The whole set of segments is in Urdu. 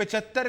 75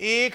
1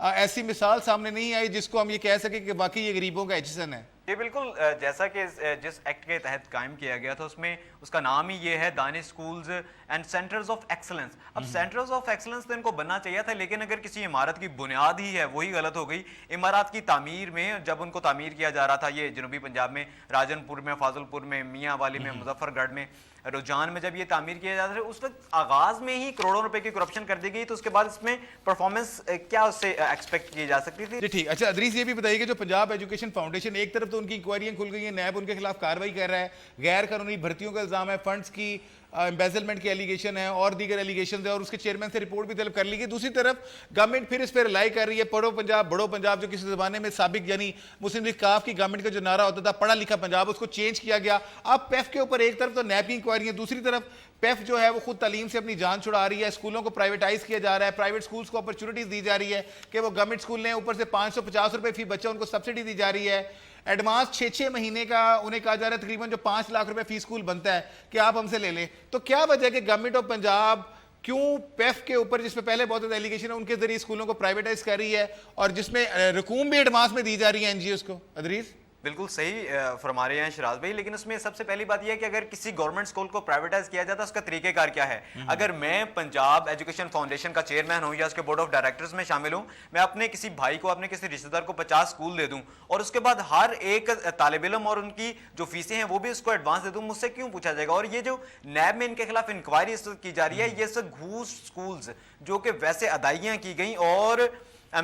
ایسی مثال سامنے نہیں آئی جس کو ہم یہ کہہ سکیں کہ واقعی یہ غریبوں کا ایجوکیشن ہے. یہ بالکل جیسا کہ جس ایکٹ کے تحت قائم کیا گیا تھا اس میں اس کا نام ہی یہ ہے Daanish schools and centres of excellence. اب سینٹرز آف ایکسلنس تو ان کو بننا چاہیے تھا, لیکن اگر کسی عمارت کی بنیاد ہی ہے وہی غلط ہو گئی. عمارات کی تعمیر میں جب ان کو تعمیر کیا جا رہا تھا, یہ جنوبی پنجاب میں راجن پور میں, فاضل پور میں, میاں والی میں, مظفر گڑھ میں, رجحان میں جب یہ تعمیر کیا جاتا ہے اس وقت آغاز میں ہی کروڑوں روپے کی کرپشن کر دی گئی, تو اس کے بعد اس میں پرفارمنس کیا اس سے ایکسپیکٹ کی جا سکتی تھی. جی ٹھیک. اچھا ادریس یہ بھی بتائیے کہ جو پنجاب ایجوکیشن فاؤنڈیشن, ایک طرف تو ان کی انکوائریاں کھل گئی ہیں, نیب ان کے خلاف کارروائی کر رہا ہے, غیر قانونی بھرتیوں کا الزام ہے, فنڈز کی امبیزلمنٹ کے ایلیگیشن ہے اور دیگر ایلیگیشنز ہیں, اور اس کے چیئرمین سے رپورٹ بھی طلب کر لی گئی. دوسری طرف گورنمنٹ پھر اس پہ رلائی کر رہی ہے, پڑھو پنجاب بڑھو پنجاب, جو کسی زمانے میں سابق یعنی مسلم لیگ کاف کی گورنمنٹ کا جو نعرہ ہوتا تھا پڑھا لکھا پنجاب, اس کو چینج کیا گیا. اب پیف کے اوپر ایک طرف تو نیب کی انکوائری ہے, دوسری طرف پیف جو ہے وہ خود تعلیم سے اپنی جان چھڑا رہی ہے, اسکولوں کو پرائیویٹائز کیا جا رہا ہے, پرائیویٹ اسکولز کو اپرچونٹیز دی جا رہی ہے کہ وہ گورنمنٹ اسکول لیں, اوپر سے 550 روپے فی بچہ ان کو سبسڈی دی جا رہی ہے. ایڈوانس 6 مہینے کا انہیں کہا جا رہا ہے تقریباً جو 5 لاکھ روپے فی اسکول بنتا ہے کہ آپ ہم سے لے لیں. تو کیا وجہ ہے کہ گورنمنٹ آف پنجاب کیوں پیف کے اوپر, جس پہ پہلے بہت زیادہ ایلیگیشن ہے, ان کے ذریعے اسکولوں کو پرائیویٹائز کر رہی ہے اور جس میں رقوم بھی ایڈوانس میں دی جا رہی ہے این جی اوز کو؟ ادریس بالکل صحیح فرما رہے ہیں شراز بھائی, لیکن اس میں سب سے پہلی بات یہ ہے کہ اگر کسی گورنمنٹ اسکول کو پرائیویٹائز کیا جاتا ہے اس کا طریقہ کار کیا ہے. اگر میں پنجاب ایجوکیشن فاؤنڈیشن کا چیئرمین ہوں یا اس کے بورڈ آف ڈائریکٹرز میں شامل ہوں, میں اپنے کسی بھائی کو, اپنے کسی رشتہ دار کو 50 اسکول دے دوں اور اس کے بعد ہر ایک طالب علم اور ان کی جو فیسیں ہیں وہ بھی اس کو ایڈوانس دے دوں, مجھ سے کیوں پوچھا جائے گا؟ اور یہ جو نیب میں ان کے خلاف انکوائری اس وقت کی جا رہی ہے, یہ سب گھوس اسکولز جو کہ ویسے ادائیگیاں کی گئیں اور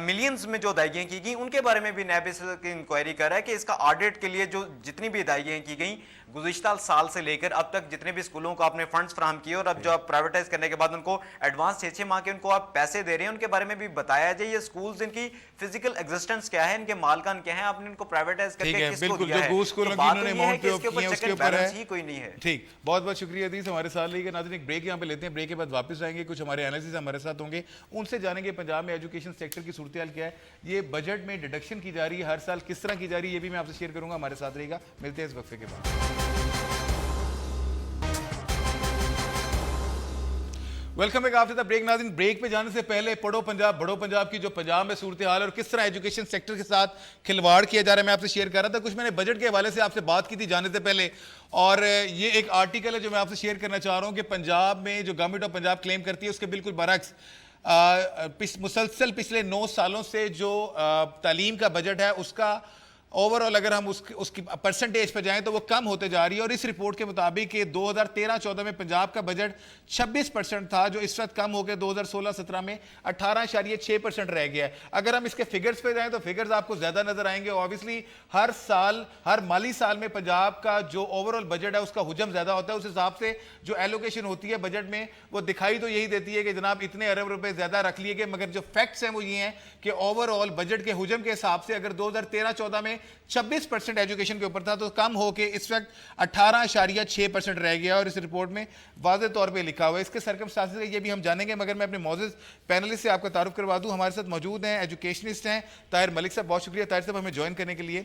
ملینز میں جو ادائیگیاں کی گئیں ان کے بارے میں بھی نیب اس کی انکوائری کر رہا ہے کہ اس کا آڈٹ کے لیے جو جتنی بھی ادائیگیاں کی گئیں گزشتہ سال سے لے کر اب تک جتنے بھی اسکولوں کو آپ نے فنڈز فراہم کیے اور اب جو آپ پرائیویٹائز کرنے کے بعد ان کو ایڈوانس 6 ماہ کے ان کو آپ پیسے دے رہے ہیں, ان کے بارے میں بھی بتایا جائے. یہ اسکولز ان کی فزیکل ایگزسٹنس کیا ہے, ان کے مالکان کیا ہیں, آپ نے ان کو پرائیویٹائز کر کے کس کو دیا ہے. بات یہ ہے کہ اس کے اوپر چیک اینڈ بیلنس ہی کوئی نہیں ہے. ٹھیک, بہت بہت شکریہ عزیز ہمارے ساتھ رہیے گا. ناظرین ایک بریک یہاں پہ لیتے ہیں, بریک کے بعد واپس آئیں گے, کچھ ہمارے انالیسز ہمارے ساتھ ہوں گے, ان سے جانیں گے پنجاب میں ایجوکیشن سیکٹر کی صورتحال کیا ہے, یہ بجٹ میں ڈیڈکشن کی جا رہی ہے ہر سال کس طرح کی جا رہی ہے, یہ بھی میں آپ سے شیئر کروں گا. ہمارے ساتھ رہیے گا, ملتے ہیں اس وقفے کے بعد. Welcome back after the break. ناظرین بریک پہ جانے سے پہلے پڑھو پنجاب بڑھو پنجاب کی جو پنجاب میں صورتحال ہے اور کس طرح ایجوکیشن سیکٹر کے ساتھ کھلواڑ کیا جا رہا ہے میں آپ سے شیئر کر رہا تھا. کچھ میں نے بجٹ کے حوالے سے آپ سے بات کی تھی جانے سے پہلے, اور یہ ایک آرٹیکل ہے جو میں آپ سے شیئر کرنا چاہ رہا ہوں کہ پنجاب میں جو گورنمنٹ آف پنجاب کلیم کرتی ہے اس کے بالکل برعکس مسلسل پچھلے 9 سالوں سے جو تعلیم کا بجٹ ہے اس کا اوور آل اگر ہم اس کی پرسنٹیج پہ جائیں تو وہ کم ہوتے جا رہی ہے. اور اس رپورٹ کے مطابق کہ 2013-14 میں پنجاب کا بجٹ 26% تھا, جو اس وقت کم ہو کے 2016-17 میں 18.6% رہ گیا ہے. اگر ہم اس کے فگرز پہ جائیں تو فگرز آپ کو زیادہ نظر آئیں گے. اوبیسلی ہر سال, ہر مالی سال میں پنجاب کا جو اوور آل بجٹ ہے اس کا حجم زیادہ ہوتا ہے, اس حساب سے جو ایلوکیشن ہوتی ہے بجٹ میں وہ دکھائی تو یہی دیتی ہے کہ جناب اتنے ارب روپے زیادہ رکھ لیے گئے, مگر جو فیکٹس ہیں وہ یہ ہیں کہ اوور آل بجٹ کے حجم کے حساب سے اگر 2013-14 میں 26% ایجوکیشن کے اوپر تھا تو کم ہو کے اس وقت 18.6% رہ گیا. اور اس رپورٹ میں واضح طور پہ لکھا ہوا ہے. اس کے سرکمسٹانسز یہ بھی ہم جانیں گے, مگر میں اپنے معزز پینلسٹ سے آپ کا تعارف کروا دوں. ہمارے ساتھ موجود ہیں ایجوکیشنسٹ ہیں طاہر ملک صاحب. بہت شکریہ طاہر صاحب ہمیں جوائن کرنے کے لیے.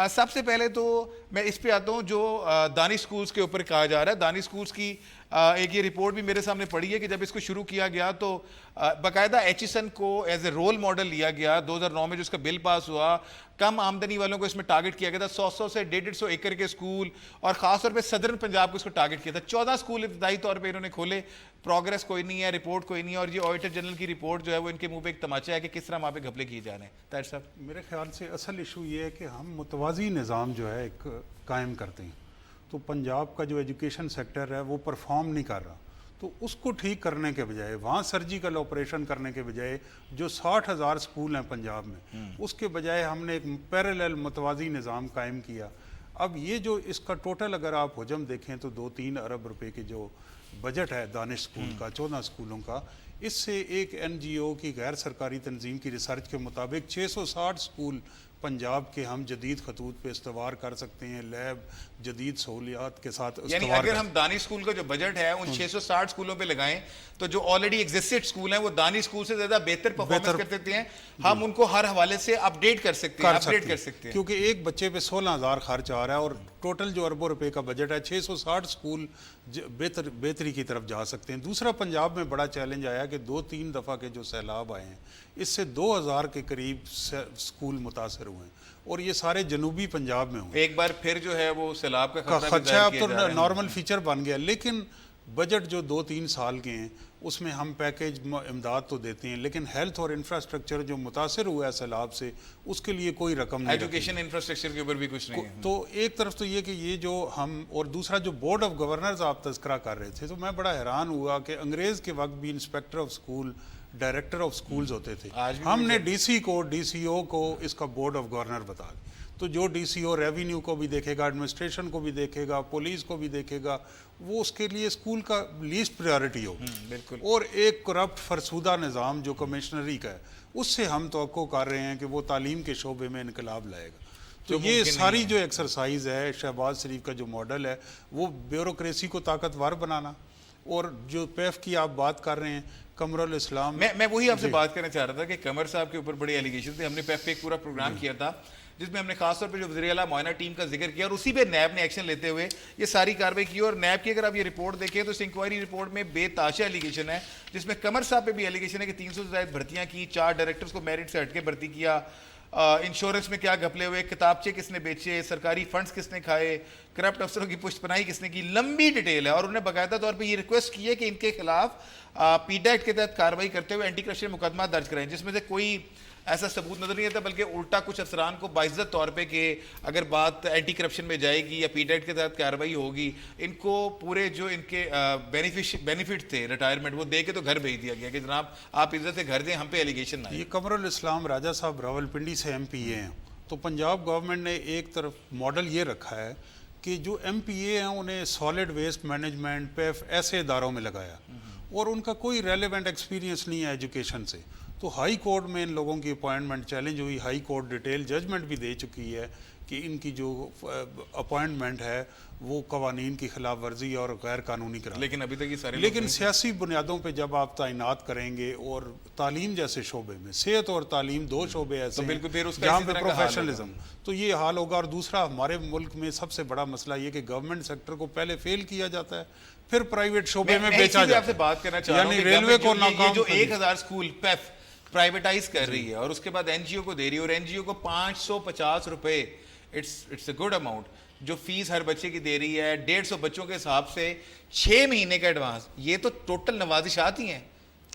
سب سے پہلے تو میں اس پہ آتا ہوں جو دانش اسکولز کے اوپر کہا جا رہا ہے. دانش اسکولز کی ایک یہ رپورٹ بھی میرے سامنے پڑھی ہے کہ جب اس کو شروع کیا گیا تو باقاعدہ ایچیسن کو ایز اے رول ماڈل لیا گیا. 2009 میں جو اس کا بل پاس ہوا, کم آمدنی والوں کو اس میں ٹارگٹ کیا گیا تھا, 100 سے 150 ایکڑ کے اسکول, اور خاص طور پہ صدرن پنجاب کو اس کو ٹارگٹ کیا تھا. 14 اسکول ابتدائی طور پہ انہوں نے کھولے, پروگرس کوئی نہیں ہے, رپورٹ کوئی نہیں ہے, اور یہ آڈیٹر جنرل کی رپورٹ جو ہے وہ ان کے منہ پہ ایک تماچا ہے کہ کس طرح وہاں پہ گھپلے کیے جا رہے ہیں. طاہر صاحب میرے خیال سے اصل ایشو یہ ہے کہ ہم متوازی نظام جو ہے ایک قائم کرتے ہیں, تو پنجاب کا جو ایجوکیشن سیکٹر ہے وہ پرفارم نہیں کر رہا, تو اس کو ٹھیک کرنے کے بجائے, وہاں سرجیکل آپریشن کرنے کے بجائے جو 60,000 اسکول ہیں پنجاب میں, اس کے بجائے ہم نے ایک پیرالل متوازی نظام قائم کیا. اب یہ جو اس کا ٹوٹل اگر آپ حجم دیکھیں تو 2-3 ارب روپے کے جو بجٹ ہے دانش اسکول کا 14 اسکولوں کا, اس سے ایک این جی او کی غیر سرکاری تنظیم کی ریسرچ کے مطابق 660 اسکول پنجاب کے ہم جدید خطوط پہ استوار کر سکتے ہیں, لیب جدید سہولیات کے ساتھ استوار. یعنی اگر ہم دانش اسکول کا جو بجٹ ہے ان 660 اسکولوں پہ لگائیں تو جو آلریڈی ایگزسٹڈ اسکول ہیں وہ دانش اسکول سے زیادہ بہتر پرفارمنس کر سکتے ہیں, ہم ان کو ہر حوالے سے اپڈیٹ کر سکتے ہیں, کیونکہ ایک بچے پہ 16,000 خرچ آ رہا ہے اور ٹوٹل جو اربوں روپے کا بجٹ ہے 660 اسکول بہتری کی طرف جا سکتے ہیں. دوسرا پنجاب میں بڑا چیلنج آیا کہ 2-3 دفعہ کے جو سیلاب آئے ہیں اس سے 2000 کے قریب اسکول متاثر ہوئے ہیں اور یہ سارے جنوبی پنجاب میں ہوئے. ایک بار پھر جو ہے وہ سیلاب کا خدشہ اب تو نارمل فیچر بن گیا. لیکن بجٹ جو 2-3 سال کے ہیں اس میں ہم پیکیج امداد تو دیتے ہیں لیکن ہیلتھ اور انفراسٹرکچر جو متاثر ہوا ہے سیلاب سے اس کے لیے کوئی رقم نہیں. ایجوکیشن انفراسٹرکچر کے اوپر بھی کچھ نہیں ہے. تو ایک طرف تو یہ کہ یہ جو ہم اور دوسرا جو بورڈ آف گورنرز آپ تذکرہ کر رہے تھے تو میں بڑا حیران ہوا کہ انگریز کے وقت بھی inspector of school director of schools ہوتے تھے. ہم نے ڈی سی او کو اس کا بورڈ آف گورنر بتا دیا. تو جو ڈی سی او ریونیو کو بھی دیکھے گا, ایڈمنسٹریشن کو بھی دیکھے گا, پولیس کو بھی دیکھے گا, وہ اس کے لیے اسکول کا لیسٹ پریارٹی ہوگی. بالکل. اور ایک کرپٹ فرسودہ نظام جو کمشنری کا ہے اس سے ہم توقع کر رہے ہیں کہ وہ تعلیم کے شعبے میں انقلاب لائے گا. تو یہ ساری جو ایکسرسائز ہے شہباز شریف کا جو ماڈل ہے وہ بیوروکریسی کو طاقتور بنانا. اور جو پیف کی آپ بات کر رہے ہیں قمر الاسلام, میں وہی آپ سے بات کرنا چاہ رہا تھا کہ قمر صاحب کے اوپر بڑے ایلیگیشن تھے. ہم نے پیف پہ ایک پورا پروگرام کیا تھا جس میں ہم نے خاص طور پہ جو وزیر اعلیٰ معائنہ ٹیم کا ذکر کیا اور اسی پہ نیب نے ایکشن لیتے ہوئے یہ ساری کارروائی کی. اور نیب کی اگر آپ یہ رپورٹ دیکھیں تو اس انکوائری رپورٹ میں بے تاشا ایلیگیشن ہے جس میں قمر صاحب پہ بھی ایلیگیشن ہے کہ 300 سے زائد بھرتیاں کی, 4 ڈائریکٹرز کو میرٹ سے ہٹ کے بھرتی کیا, انشورنس میں کیا گھپلے ہوئے, کتابچے کس نے بیچے, سرکاری فنڈز کس نے کھائے, کرپٹ افسروں کی پشت پناہی کس نے کی. لمبی ڈیٹیل ہے اور انہوں نے باقاعدہ طور پہ یہ ریکویسٹ کی ہے کہ ان کے خلاف پی ڈیٹ کے تحت کارروائی کرتے ہوئے اینٹی کرپشن مقدمات درج کرائیں, جس میں سے کوئی ایسا ثبوت نظر نہیں آتا بلکہ الٹا کچھ افسران کو باعزت طور پہ کہ اگر بات اینٹی کرپشن میں جائے گی یا پی ڈیٹ کے تحت کارروائی ہوگی ان کو پورے جو ان کے بینیفٹ تھے ریٹائرمنٹ وہ دے کے تو گھر بھیج دیا گیا کہ جناب آپ عزت سے گھر دیں, ہم پہ ایلیگیشن نہ ہے. یہ قمر الاسلام راجہ صاحب راولپنڈی سے ایم پی اے ہیں. تو پنجاب گورنمنٹ نے ایک طرف ماڈل یہ رکھا ہے کہ جو ایم پی اے ہیں انہیں سالڈ ویسٹ مینجمنٹ پیف ایسے اداروں میں لگایا اور ان کا کوئی ریلیونٹ ایکسپیرینس نہیں ہے ایجوکیشن سے. تو ہائی کورٹ میں ان لوگوں کی اپوائنٹمنٹ چیلنج ہوئی. ہائی کورٹ ڈیٹیل ججمنٹ بھی دے چکی ہے کہ ان کی جو اپوائنٹمنٹ ہے وہ قوانین کی خلاف ورزی اور غیر قانونی قرار. لیکن ابھی تک یہ سارے لیکن سیاسی بنیادوں پہ جب آپ تعینات کریں گے اور تعلیم جیسے شعبے میں, صحت اور تعلیم 2 شعبے ایسے ہیں جہاں پہ پروفیشنلزم, تو یہ حال ہوگا. اور دوسرا ہمارے ملک میں سب سے بڑا مسئلہ یہ کہ گورنمنٹ سیکٹر کو پہلے فیل کیا جاتا ہے پھر پرائیویٹ شعبے میں بیچا جاتا ہے. آپ سے بات کرنا چاہ رہا ہوں یعنی ریلوے کو ناکام جو 1000 اسکول پیف پرائیویٹائز کر رہی ہے اور اس کے بعد این جی او کو دے رہی ہے اور این جی او کو 550 روپے, اٹس اے گڈ اماؤنٹ جو فیس ہر بچے کی دے رہی ہے 150 بچوں کے حساب سے 6 مہینے کا ایڈوانس. یہ تو ٹوٹل نوازشات ہی ہیں.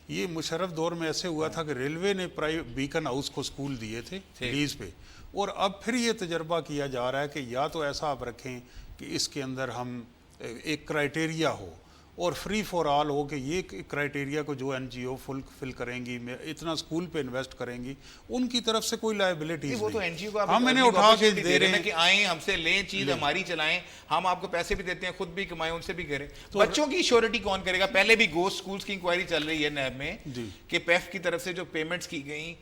یہ مشرف دور میں ایسے ہوا تھا کہ ریلوے نے بیکن ہاؤس کو اسکول دیے تھے لیز پہ, اور اب پھر یہ تجربہ کیا جا رہا ہے کہ یا تو ایسا آپ رکھیں کہ اس کے اندر ہم ایک کرائٹیریا ہو اور فری فار آل ہو کہ یہ کرائٹیریا کو جو این جی او فل کریں گی, اتنا اسکول پہ انویسٹ کریں گی, ان کی طرف سے کوئی لائبلٹیز وہ تو این جی او کو ہم انہیں اٹھا کے دے رہے ہیں کہ آئیں ہم سے لیں چیز ہماری چلائیں, ہم آپ کو پیسے بھی دیتے ہیں, خود بھی کمائیں, ان سے بھی کریں. بچوں کی شیورٹی کون کرے گا؟ پہلے بھی گوسٹ اسکولس کی انکوائری چل رہی ہے نیب میں کہ پیف کی طرف سے جو پیمنٹس کی گئیں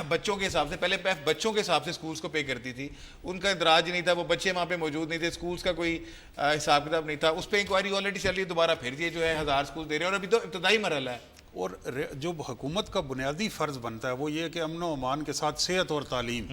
بچوں کے حساب سے, پہلے پیف بچوں کے حساب سے اسکولس کو پے کرتی تھی, ان کا اندراج نہیں تھا, وہ بچے وہاں پہ موجود نہیں تھے, اسکولس کا کوئی حساب کتاب نہیں تھا. اس پہ انکوائری آلریڈی چل رہی ہے, دوبارہ پھر یہ جو ہے 1000 اسکول دے رہے ہیں اور ابھی تو ابتدائی مرحلہ ہے. اور جو حکومت کا بنیادی فرض بنتا ہے وہ یہ کہ امن و امان کے ساتھ صحت اور تعلیم.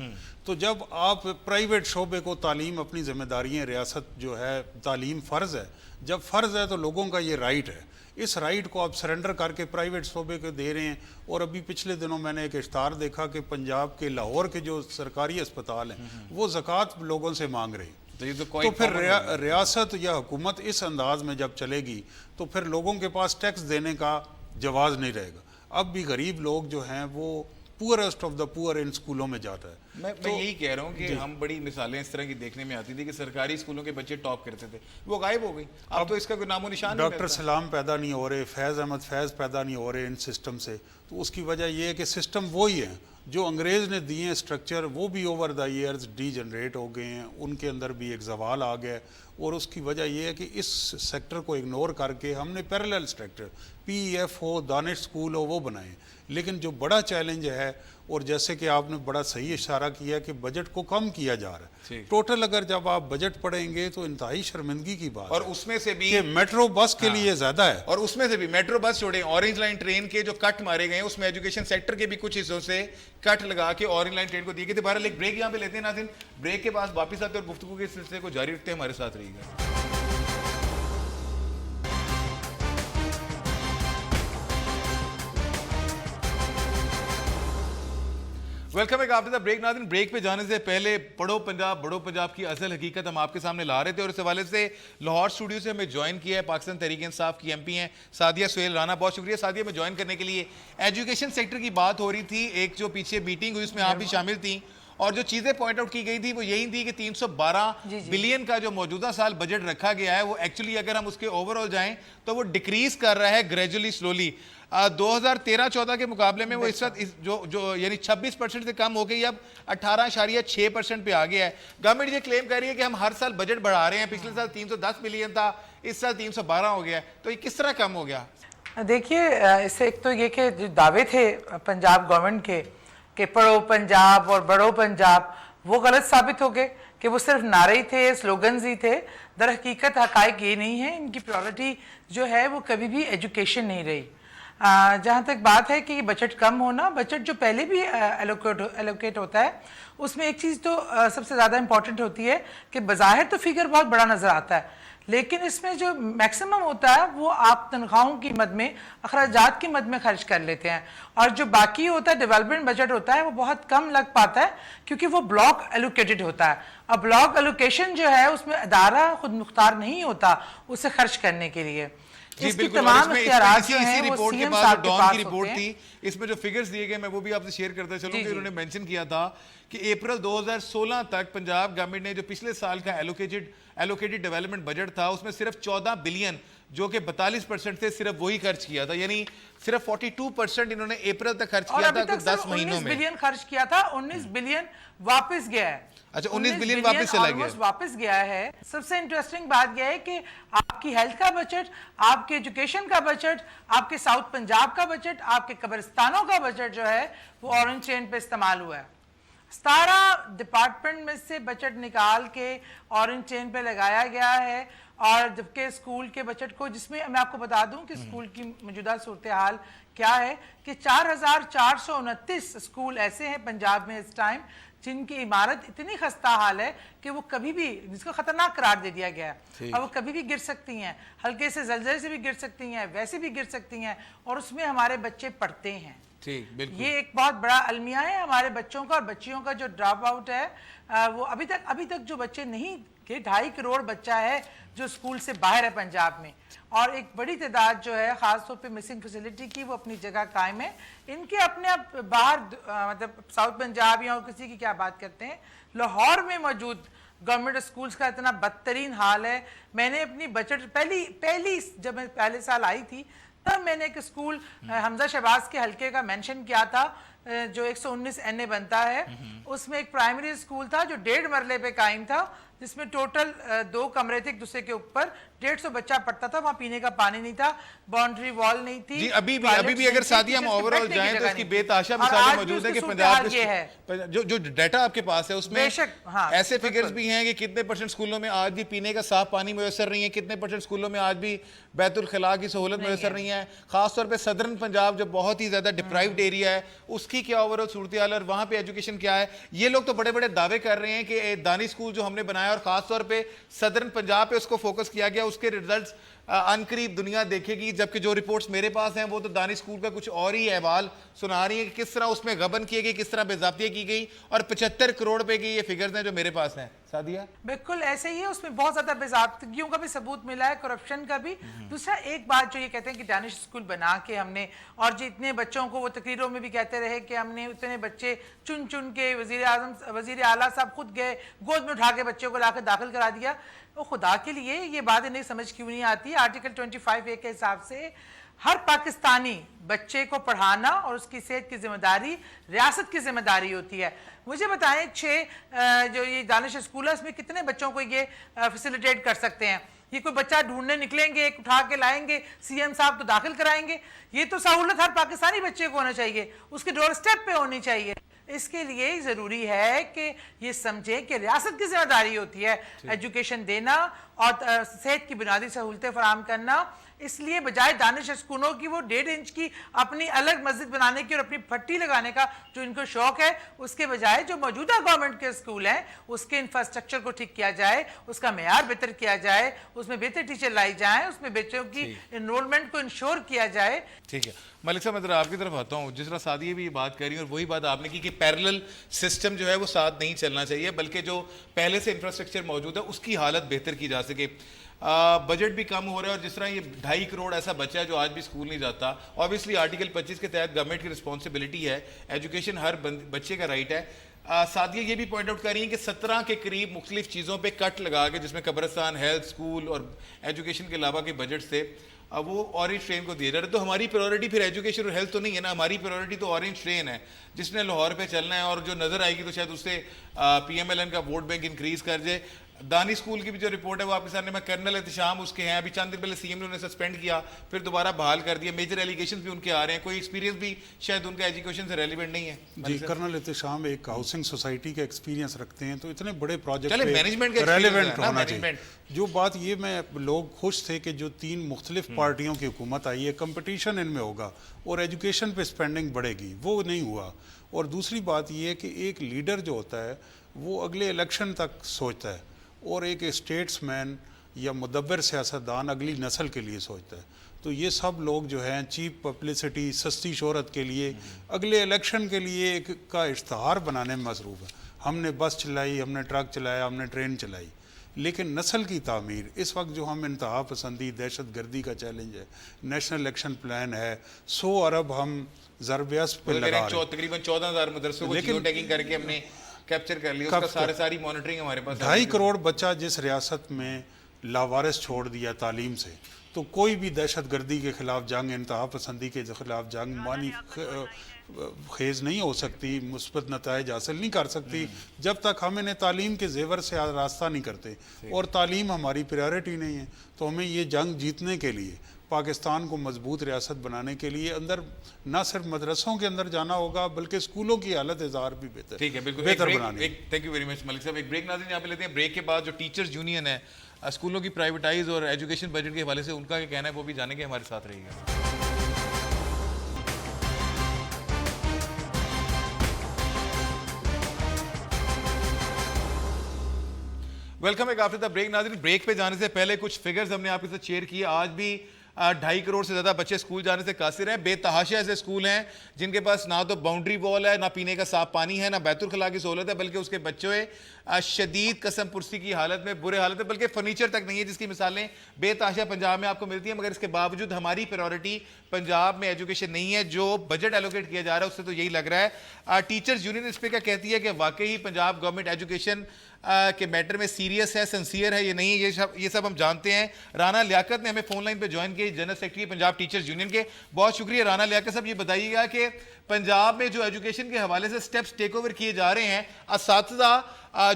تو جب آپ پرائیویٹ شعبے کو تعلیم اپنی ذمہ داری ہیں, ریاست جو ہے تعلیم فرض ہے, جب فرض ہے تو لوگوں کا یہ رائٹ ہے, اس رائٹ کو آپ سرنڈر کر کے پرائیویٹ شعبے کو دے رہے ہیں. اور ابھی پچھلے دنوں میں نے ایک اشتہار دیکھا کہ پنجاب کے لاہور کے جو سرکاری اسپتال ہیں وہ زکوٰۃ لوگوں سے مانگ رہے ہیں. تو پھر ریاست یا حکومت اس انداز میں جب چلے گی تو پھر لوگوں کے پاس ٹیکس دینے کا جواز نہیں رہے گا. اب بھی غریب لوگ جو ہیں وہ پورسٹ آف دا پور ان اسکولوں میں جاتا ہے. میں یہی کہہ رہا ہوں کہ ہم بڑی مثالیں اس طرح کی دیکھنے میں آتی تھی کہ سرکاری اسکولوں کے بچے ٹاپ کرتے تھے, وہ غائب ہو گئی. اب تو اس کا کوئی نام و نشان نہیں. ڈاکٹر سلام پیدا نہیں ہو رہے, فیض احمد فیض پیدا نہیں ہو رہے ان سسٹم سے. تو اس کی وجہ یہ ہے کہ سسٹم وہی ہے جو انگریز نے دیے ہیں اسٹرکچر, وہ بھی over the years degenerate ہو گئے ہیں, ان کے اندر بھی ایک زوال آ گیا. اور اس کی وجہ یہ ہے کہ اس سیکٹر کو اگنور کر کے ہم نے پیرلل سیکٹر پی ایف ہو, دانش اسکول ہو, وہ بنائے. لیکن جو بڑا چیلنج ہے اور جیسے کہ آپ نے بڑا صحیح اشارہ کیا کہ بجٹ کو کم کیا جا رہا ہے. ٹھیک. ٹوٹل اگر جب آپ بجٹ پڑھیں گے تو انتہائی شرمندگی کی بات اور ہے اس میں سے بھی کہ میٹرو بس کے لیے زیادہ ہے. اور اس میں سے بھی میٹرو بس چھوڑیں, اورنج لائن ٹرین کے جو کٹ مارے گئے ہیں اس میں ایجوکیشن سیکٹر کے بھی کچھ حصوں سے کٹ لگا کے اورنج لائن ٹرین کو دیے گئے تھے. بہرحال ایک بریک یہاں پہ لیتے ہیں ناظرین, بریک کے بعد واپس آتے ہیں اور گفتگو کے سلسلے کو جاری رکھتے ہیں. ہمارے ساتھ رہیے گا. Welcome back after the break. ناظرین, بریک پہ جانے سے پہلے پڑھو پنجاب بڑھو پنجاب کی اصل حقیقت ہم آپ کے سامنے لا رہے تھے, اور اس حوالے سے لاہور اسٹوڈیو سے ہمیں جوائن کیا ہے پاکستان تحریک انصاف کی ایم پی ہیں سعدیہ سہیل رانا. بہت شکریہ سعدیہ میں جوائن کرنے کے لیے. ایجوکیشن سیکٹر کی بات ہو رہی تھی, ایک جو پیچھے میٹنگ ہوئی اس میں آپ بھی شامل تھیں, اور جو چیزیں پوائنٹ آؤٹ کی گئی تھی وہ یہی تھی کہ 312 بلین کا جو موجودہ سال بجٹ رکھا گیا ہے وہ ایکچولی اگر ہم اس کے اوور آل جائیں تو وہ ڈکریز کر رہا ہے گریجولی سلولی. 2013-14 کے مقابلے میں وہ اس وقت جو یعنی 26% سے کم ہو گئی, اب 18.6% پہ آ گیا ہے. گورنمنٹ یہ کلیم کر رہی ہے کہ ہم ہر سال بجٹ بڑھا رہے ہیں, پچھلے سال 310 بلین تھا, اس سال 312 ہو گیا ہے, تو یہ کس طرح کم ہو گیا؟ دیکھیے اس سے ایک تو یہ کہ جو دعوے تھے پنجاب گورنمنٹ کے کہ پڑھو پنجاب اور بڑھو پنجاب, وہ غلط ثابت ہو گئے کہ وہ صرف نعرے تھے, سلوگنز ہی تھے. در حقیقت حقائق یہ نہیں ہے, ان کی پریورٹی جو ہے وہ کبھی بھی ایجوکیشن نہیں رہی. جہاں تک بات ہے کہ یہ بجٹ کم ہونا, بجٹ جو پہلے بھی ایلوکیٹ ہوتا ہے اس میں ایک چیز تو سب سے زیادہ امپورٹنٹ ہوتی ہے کہ بظاہر تو فگر بہت بڑا نظر آتا ہے, لیکن اس میں جو میکسیمم ہوتا ہے وہ آپ تنخواہوں کی مد میں, اخراجات کی مد میں خرچ کر لیتے ہیں, اور جو باقی ہوتا ہے ڈیولپمنٹ بجٹ ہوتا ہے وہ بہت کم لگ پاتا ہے کیونکہ وہ بلاک ایلوکیٹڈ ہوتا ہے. اب بلاک ایلوکیشن جو ہے اس میں ادارہ خود مختار نہیں ہوتا اسے خرچ کرنے کے لیے. جی اس کی بالکل, تمام اختیارات جو اسی ہیں وہ رپورٹ سی کے ایم بعد صاحب کے ڈان پاس کی رپورٹ ہوتے تھی, ہیں. اس میں جو فگرز دیے گئے میں وہ بھی آپ سے شیئر کرتا چلوں کہ انہوں نے مینشن کیا تھا کہ اپریل 2016 تک پنجاب گورنمنٹ نے جو پچھلے سال کا ایلوکیٹڈ ڈیولپمنٹ بجٹ تھا اس میں صرف 14 بلین جو کہ 42% سے صرف وہی خرچ کیا تھا, یعنی صرف 42% انہوں نے اپریل تک خرچ کیا تھا 10 مہینوں میں. 19 بلین خرچ کیا تھا, 19 بلین واپس گیا ہے. اچھا 19 بلین واپس چلا گیا, واپس گیا ہے. سب سے انٹرسٹنگ بات یہ ہے کہ آپ کی ہیلتھ کا بجٹ, آپ کے ایجوکیشن کا بجٹ, آپ کے ساؤتھ پنجاب کا بجٹ, آپ کے قبرستانوں کا بجٹ جو ہے وہ اورنج چین پہ استعمال ہوا ہے. 17 ڈپارٹمنٹ میں سے بجٹ نکال کے اورنج چین پہ لگایا گیا ہے, اور جبکہ اسکول کے بجٹ کو, جس میں میں آپ کو بتا دوں کہ اسکول کی موجودہ صورتحال کیا ہے کہ 4429 اسکول ایسے ہیں پنجاب میں اس ٹائم جن کی عمارت اتنی خستہ حال ہے کہ وہ کبھی بھی, جس کو خطرناک قرار دے دیا گیا ہے, اور وہ کبھی بھی گر سکتی ہیں, ہلکے سے زلزلے سے بھی گر سکتی ہیں, ویسے بھی گر سکتی ہیں, اور اس میں ہمارے بچے پڑھتے ہیں. یہ ایک بہت بڑا المیہ ہے ہمارے بچوں کا اور بچیوں کا جو ڈراپ آؤٹ ہے. وہ ابھی تک جو بچے نہیں کہ 2.5 کروڑ بچہ ہے جو اسکول سے باہر ہے پنجاب میں, اور ایک بڑی تعداد جو ہے خاص طور پہ مسنگ فیسلٹی کی وہ اپنی جگہ قائم ہے. ان کے اپنے اب باہر مطلب ساؤتھ پنجاب یا کسی کی کیا بات کرتے ہیں, لاہور میں موجود گورنمنٹ اسکولز کا اتنا بدترین حال ہے. میں نے اپنی بجٹ پہلی جب میں پہلے سال آئی تھی تب میں نے ایک اسکول حمزہ شہباز کے حلقے کا مینشن کیا تھا جو 119 NA بنتا ہے. اس میں ایک پرائمری اسکول تھا جو 1.5 مرلے پہ قائم تھا, جس میں ٹوٹل 2 کمرے تھے ایک دوسرے کے اوپر, 150 بچہ پڑھتا تھا. وہاں پینے کا پانی نہیں تھا, باؤنڈری وال نہیں تھی. جی ابھی بھی اگر ساتھی ہم اوور آل جائیں تو اس کی بے تحاشا مثالیں موجود ہیں کہ پنجاب جو ڈیٹا آپ کے پاس ہے اس میں ایسے فگرز بھی ہیں کہ کتنے پرسنٹ اسکولوں میں آج بھی پینے کا صاف پانی میسر نہیں ہے, کتنے پرسنٹ اسکولوں میں آج بھی بیت الخلاء کی سہولت میسر نہیں ہے. خاص طور پہ صدرن پنجاب جو بہت ہی زیادہ ڈپرائیوڈ ایریا ہے اس کی کیا اوور آل صورتحال ہے, اور وہاں پہ ایجوکیشن کیا ہے. یہ لوگ تو بڑے بڑے دعوے کر رہے ہیں کہ دانی اسکول جو ہم نے بنایا اور خاص طور پہ صدرن پنجاب پہ اس کو فوکس کیا گیا, اس کے ریزلٹس عنقریب دنیا دیکھے گی. جبکہ جو رپورٹس میرے پاس ہیں وہ تو دانی اسکول کا کچھ اور ہی احوال سنا رہی ہیں کہ کس طرح اس میں غبن کیے گئی, کس طرح بے ضابطگی کی گئی, اور 75 کروڑ روپے کی یہ فگرز ہیں جو میرے پاس ہیں. سعدیہ بالکل ایسے ہی ہے, اس میں بہت زیادہ بے ضابطگیوں کا بھی ثبوت ملا ہے, کرپشن کا بھی. دوسرا ایک بات جو یہ کہتے ہیں کہ دانش اسکول بنا کے ہم نے, اور جو اتنے بچوں کو وہ تقریروں میں بھی کہتے رہے کہ ہم نے اتنے بچے چن کے وزیر اعلیٰ صاحب خود گئے گود میں اٹھا کے بچے کو لا کے داخل کرا دیا. وہ خدا کے لیے یہ باتیں نہیں سمجھ کیوں نہیں آتی. آرٹیکل 25A کے حساب سے ہر پاکستانی بچے کو پڑھانا اور اس کی صحت کی ذمہ داری ریاست کی ذمہ داری ہوتی ہے. مجھے بتائیں 6 جو یہ دانش اسکول ہے اس میں کتنے بچوں کو یہ فیسیلیٹیٹ کر سکتے ہیں؟ یہ کوئی بچہ ڈھونڈنے نکلیں گے, ایک اٹھا کے لائیں گے, CM صاحب تو داخل کرائیں گے. یہ تو سہولت ہر پاکستانی بچے کو ہونا چاہیے, اس کے ڈور سٹیپ پہ ہونی چاہیے. اس کے لیے ضروری ہے کہ یہ سمجھیں کہ ریاست کی ذمہ داری ہوتی ہے ایجوکیشن دینا اور صحت کی بنیادی سہولتیں فراہم کرنا. اس لیے بجائے دانش اسکولوں کی وہ 1.5 انچ کی اپنی الگ مسجد بنانے کی اور اپنی پھٹی لگانے کا جو ان کو شوق ہے, اس کے بجائے جو موجودہ گورنمنٹ کے اسکول ہیں اس کے انفراسٹرکچر کو ٹھیک کیا جائے, اس کا معیار بہتر کیا جائے, اس میں بہتر ٹیچر لائی جائیں, اس میں بچوں کی انرولمنٹ کو انشور کیا جائے. ٹھیک ہے ملک صاحب, میں ذرا آپ کی طرف آتا ہوں. جس طرح سعدیہ بھی یہ بات کر رہی ہیں اور وہی بات آپ نے کی کہ پیرلل سسٹم جو ہے وہ ساتھ نہیں چلنا چاہیے, بلکہ جو پہلے سے انفراسٹرکچر موجود ہے اس کی حالت بہتر کی جا سکے. بجٹ بھی کم ہو رہا ہے اور جس طرح یہ 2.5 کروڑ ایسا بچہ ہے جو آج بھی اسکول نہیں جاتا. آبویسلی آرٹیکل 25 کے تحت گورنمنٹ کی رسپانسبلٹی ہے, ایجوکیشن ہر بچے کا رائٹ ہے. سعدیہ یہ بھی پوائنٹ آؤٹ کر رہی ہیں کہ 17 کے قریب مختلف چیزوں پہ کٹ لگا کے, جس میں قبرستان, ہیلتھ, اسکول اور ایجوکیشن کے علاوہ کے بجٹ سے وہ اورنج ٹرین کو دیے جا رہے. تو ہماری پریورٹی پھر ایجوکیشن اور ہیلتھ تو نہیں ہے نا, ہماری پریورٹی تو اورنج ٹرین ہے جس نے لاہور پہ چلنا ہے, اور جو نظر آئے گی تو شاید اس سے PMLN کا ووٹ بینک انکریز کر جائے. دانی اسکول کی بھی جو رپورٹ ہے وہ آپ کے سامنے, میں کرنل احتشام اس کے ہیں, ابھی چند دن پہلے CM نے انہیں سسپینڈ کیا, پھر دوبارہ بحال کر دیا. میجر ایلیگیشنز بھی ان کے آ رہے ہیں, کوئی ایکسپیرینس بھی شاید ان کا ایجوکیشن سے ریلیونٹ نہیں ہے. جی, کرنل احتشام ایک ہاؤسنگ سوسائٹی کا ایکسپیرینس رکھتے ہیں, تو اتنے بڑے پروجیکٹ مینجمنٹ کا ریلیونٹ ہونا چاہیے. جو بات یہ میں لوگ خوش تھے کہ جو 3 مختلف پارٹیوں کی حکومت آئی ہے, کمپٹیشن ان میں ہوگا اور ایجوکیشن پہ اسپینڈنگ بڑھے گی, وہ نہیں ہوا. اور دوسری بات یہ ہے کہ ایک لیڈر جو ہوتا ہے وہ اگلے الیکشن تک سوچتا ہے, اور ایک اسٹیٹس مین یا مدبر سیاستدان اگلی نسل کے لیے سوچتا ہے. تو یہ سب لوگ جو ہیں چیپ پبلسٹی, سستی شہرت کے لیے اگلے الیکشن کے لیے ایک کا اشتہار بنانے میں مصروف ہے. ہم نے بس چلائی, ہم نے ٹرک چلایا, ہم نے ٹرین چلائی, لیکن نسل کی تعمیر اس وقت جو ہم انتہا پسندی, دہشت گردی کا چیلنج ہے, نیشنل ایکشن پلان ہے, 100 ارب ہم ضرب اسپ پہ لگا رہے ہیں, تقریباً 14,000 مدرسوں کو جیو ٹیگنگ کر کے ہم نے کیپچر کر لیا, اس کا ساری مانیٹرنگ ہمارے پاس. 2.5 کروڑ بچہ جس ریاست میں لاوارث چھوڑ دیا تعلیم سے, تو کوئی بھی دہشت گردی کے خلاف جنگ, انتہا پسندی کے خلاف جنگ مانی خیز نہیں ہو سکتی, مثبت نتائج حاصل نہیں کر سکتی جب تک ہم انہیں تعلیم کے زیور سے راستہ نہیں کرتے. اور تعلیم ہماری پریورٹی نہیں ہے. تو ہمیں یہ جنگ جیتنے کے لیے, پاکستان کو مضبوط ریاست بنانے کے لیے اندر نہ صرف مدرسوں کے اندر جانا ہوگا بلکہ اسکولوں کی حالت اظہار بھی بہتر, ٹھیک ہے, بالکل بہتر بنانی. تھینک یو ویری مچ ملک صاحب. ایک بریک ناظرین یہاں پہ لیتے ہیں. بریک کے بعد جو ٹیچرز یونین ہے اسکولوں کی پرائیویٹائز اور ایجوکیشن بجٹ کے حوالے سے ان کا کیا کہنا ہے وہ بھی جانیں گے. ہمارے ساتھ رہیے گا. Welcome back after the break. ناظرین, بریک پہ جانے سے پہلے کچھ فگرز ہم نے آپ کے ساتھ شیئر کیے. آج بھی 2.5 کروڑ سے زیادہ بچے اسکول جانے سے قاصر ہیں. بے تحاشا ایسے اسکول ہیں جن کے پاس نہ تو باؤنڈری وال ہے, نہ پینے کا صاف پانی ہے, نہ بیت الخلاء کی سہولت ہے, بلکہ اس کے بچوں شدید قسم پرسی کی حالت میں, برے حالت میں, بلکہ فرنیچر تک نہیں ہے, جس کی مثالیں بے تحاشا پنجاب میں آپ کو ملتی ہیں. مگر اس کے باوجود ہماری پریورٹی پنجاب میں ایجوکیشن نہیں ہے. جو بجٹ ایلوکیٹ کیا جا رہا ہے اس سے تو یہی لگ رہا ہے. ٹیچرز یونین اس پہ کیا کہتی ہے کہ واقعی پنجاب گورنمنٹ ایجوکیشن کے میٹر میں سیریس ہے, سنسیئر ہے, یہ نہیں ہے, یہ سب ہم جانتے ہیں. رانا لیاقت نے ہمیں فون لائن پہ جوائن کیا, general secretary Punjab teachers union کے. بہت شکریہ رانا لیاقت صاحب. یہ بتائیے گا کہ پنجاب میں جو ایجوکیشن کے حوالے سے سٹیپس ٹیک اوور کیے جا رہے ہیں, اساتذہ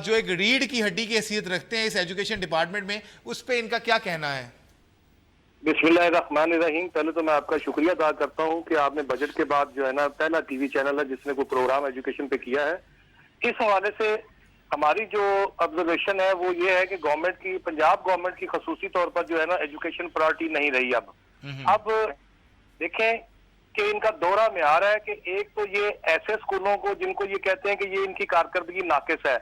جو ایک ریڑھ کی ہڈی کی حیثیت رکھتے ہیں اس ایجوکیشن ڈپارٹمنٹ میں, اس پہ ان کا کیا کہنا ہے؟ بسم اللہ الرحمن الرحیم. پہلے تو میں آپ کا شکریہ ادا کرتا ہوں کہ آپ نے بجٹ کے بعد جو ہے نا پہلا ٹی وی چینل ہے جس نے کوئی پروگرام ایجوکیشن پہ کیا ہے. اس حوالے سے ہماری جو آبزرویشن ہے وہ یہ ہے کہ گورنمنٹ کی, پنجاب گورنمنٹ کی خصوصی طور پر جو ہے نا ایجوکیشن پرائرٹی نہیں رہی. اب دیکھیں کہ ان کا دورہ معیار ہے کہ ایک تو یہ ایسے اسکولوں کو جن کو یہ کہتے ہیں کہ یہ ان کی کارکردگی ناقص ہے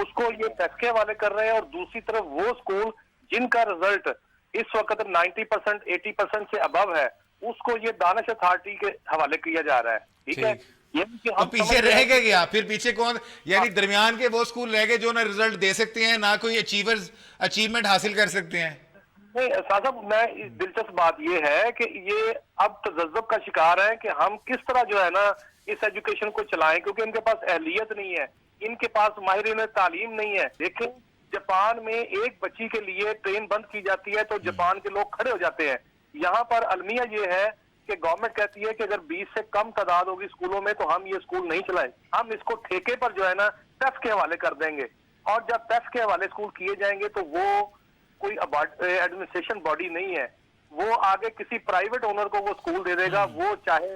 اس کو یہ پیسے والے کر رہے ہیں, اور دوسری طرف وہ اسکول جن کا رزلٹ اس وقت 90% 80% سے ابو ہے اس کو یہ دانش اتھارٹی کے حوالے کیا جا رہا ہے. ٹھیک ہے, تو پیچھے رہ گئے گیا پھر پیچھے کون, یعنی درمیان کے وہ اسکول رہ گئے جو نہ رزلٹ دے سکتے ہیں نہ کوئی اچیومنٹ حاصل کر سکتے ہیں. نہیں صاحب, میں دلچسپ بات یہ ہے کہ یہ اب تذبذب کا شکار ہے کہ ہم کس طرح جو ہے نا اس ایجوکیشن کو چلائیں, کیونکہ ان کے پاس اہلیت نہیں ہے, ان کے پاس ماہرین تعلیم نہیں ہے. دیکھیں جاپان میں ایک بچی کے لیے ٹرین بند کی جاتی ہے تو جاپان کے لوگ کھڑے ہو جاتے ہیں. یہاں پر المیہ یہ ہے کہ گورنمنٹ کہتی ہے کہ اگر 20 سے کم تعداد ہوگی اسکولوں میں تو ہم یہ اسکول نہیں چلائیں, ہم اس کو ٹھیکے پر جو ہے نا ٹیف کے حوالے کر دیں گے. اور جب ٹیف کے حوالے اسکول کیے جائیں گے تو وہ کوئی ایڈمنسٹریشن باڈی نہیں ہے, وہ آگے کسی پرائیویٹ اونر کو وہ اسکول دے دے گا, وہ چاہے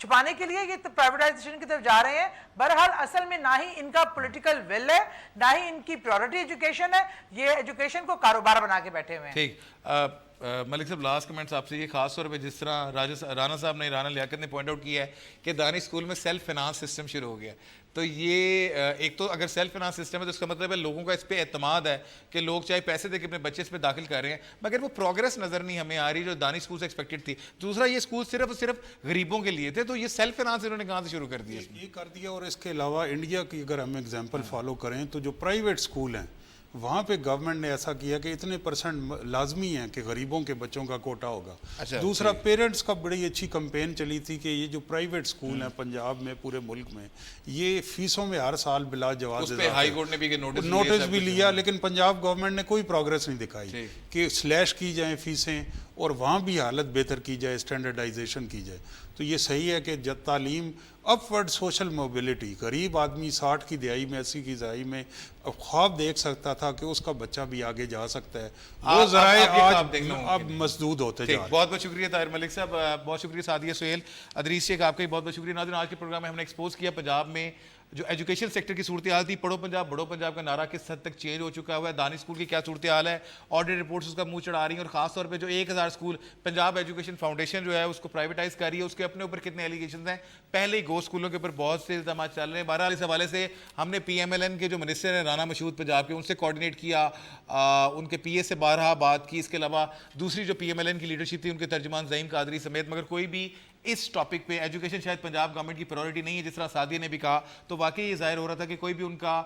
چھپانے کے لیے یہ پرائیویٹائزیشن کی طرف جا رہے ہیں. بہرحال اصل میں نہ ہی ان کا پولیٹیکل ول ہے, نہ ہی ان کی پریورٹی ایجوکیشن ہے, یہ ایجوکیشن کو کاروبار بنا کے بیٹھے ہوئے ہیں. ٹھیک, ملک صاحب لاسٹ کمنٹس آپ سے یہ خاص طور پہ جس طرح رانا صاحب نے, رانا لیاقت نے پوائنٹ آؤٹ کیا ہے کہ دانش اسکول میں سیلف فنانس سسٹم شروع ہو گیا. تو یہ ایک تو اگر سیلف فنانس سسٹم ہے تو اس کا مطلب ہے لوگوں کا اس پہ اعتماد ہے کہ لوگ چاہے پیسے دے کے اپنے بچے اس پہ داخل کر رہے ہیں, مگر وہ پروگرس نظر نہیں ہمیں آ رہی جو دانش اسکول سے ایکسپیکٹڈ تھی. دوسرا, یہ اسکول صرف اور صرف غریبوں کے لیے تھے, تو یہ سیلف فنانس انہوں نے کہاں سے شروع کر دیا؟ یہ کر دیا. اور اس کے علاوہ انڈیا کی اگر ہم ایگزامپل فالو کریں تو جو پرائیویٹ اسکول ہیں وہاں پہ گورنمنٹ نے ایسا کیا کہ اتنے % لازمی ہیں کہ غریبوں کے بچوں کا کوٹا ہوگا. دوسرا, پیرنٹس کا بڑی اچھی کمپین چلی تھی کہ یہ جو پرائیویٹ اسکول ہیں پنجاب میں, پورے ملک میں, یہ فیسوں میں ہر سال بلا جواز ہائی کورٹ نے بھی نوٹس بھی لیا, لیکن پنجاب گورنمنٹ نے کوئی پروگرس نہیں دکھائی کہ سلیش کی جائیں فیسیں اور وہاں بھی حالت بہتر کی جائے, اسٹینڈرڈائزیشن کی جائے. تو یہ صحیح ہے کہ جب تعلیم اپورڈ سوشل موبلٹی, غریب آدمی 60 کی دہائی میں 80 کی دہائی میں خواب دیکھ سکتا تھا کہ اس کا بچہ بھی آگے جا سکتا ہے, وہ ذرائع آج اب مسدود ہوتے جا رہے ہیں. بہت بہت شکریہ طاہر ملک صاحب, بہت شکریہ سعدیہ سہیل, ادریس شیخ, آپ کا بھی بہت بہت شکریہ. ناظرین, آج کے پروگرام میں ہم نے ایکسپوز کیا پنجاب میں جو ایجوکیشن سیکٹر کی صورتحال تھی. پڑھو پنجاب بڑھو پنجاب کا نعرہ کس حد تک چینج ہو چکا ہوا ہے, دانش اسکول کی کیا صورتحال ہے, آڈٹ رپورٹس اس کا منہ چڑھا رہی ہیں, اور خاص طور پہ جو 1000 اسکول پنجاب ایجوکیشن فاؤنڈیشن جو ہے اس کو پرائیویٹائز کر رہی ہے, اس کے اپنے اوپر کتنے ایلیگیشنز ہیں. پہلے ہی گو اسکولوں کے اوپر بہت سے الزامات چل رہے ہیں. بہرحال اس حوالے سے ہم نے پی ایم ایل این کے جو منسٹر ہیں رانا مشہود پنجاب کے, ان سے کوآرڈینیٹ کیا, ان کے پی اے سے بارہا بات کی. اس کے علاوہ دوسری جو پی ایم ایل این کی لیڈرشپ تھی ان کے ترجمان زعیم قادری سمیت, مگر کوئی بھی اس ٹاپک پہ, ایجوکیشن شاید پنجاب گورنمنٹ کی پرائیورٹی نہیں ہے جس طرح سعدیہ نے بھی کہا. تو واقعی یہ ظاہر ہو رہا تھا کہ کوئی بھی ان کا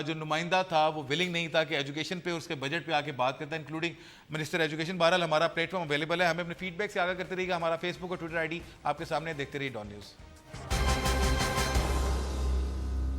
جو نمائندہ تھا وہ ولنگ نہیں تھا کہ ایجوکیشن پہ اس کے بجٹ پہ آ کے بات کرتا ہے, انکلوڈنگ منسٹر ایجوکیشن. بہرحال ہمارا پلیٹ فارم اویلیبل ہے, ہمیں اپنے فیڈ بیک سے آگاہ کرتے رہیے گا. ہمارا فیس بک اور ٹویٹر ID آپ کے سامنے, دیکھتے رہیے ڈان نیوز.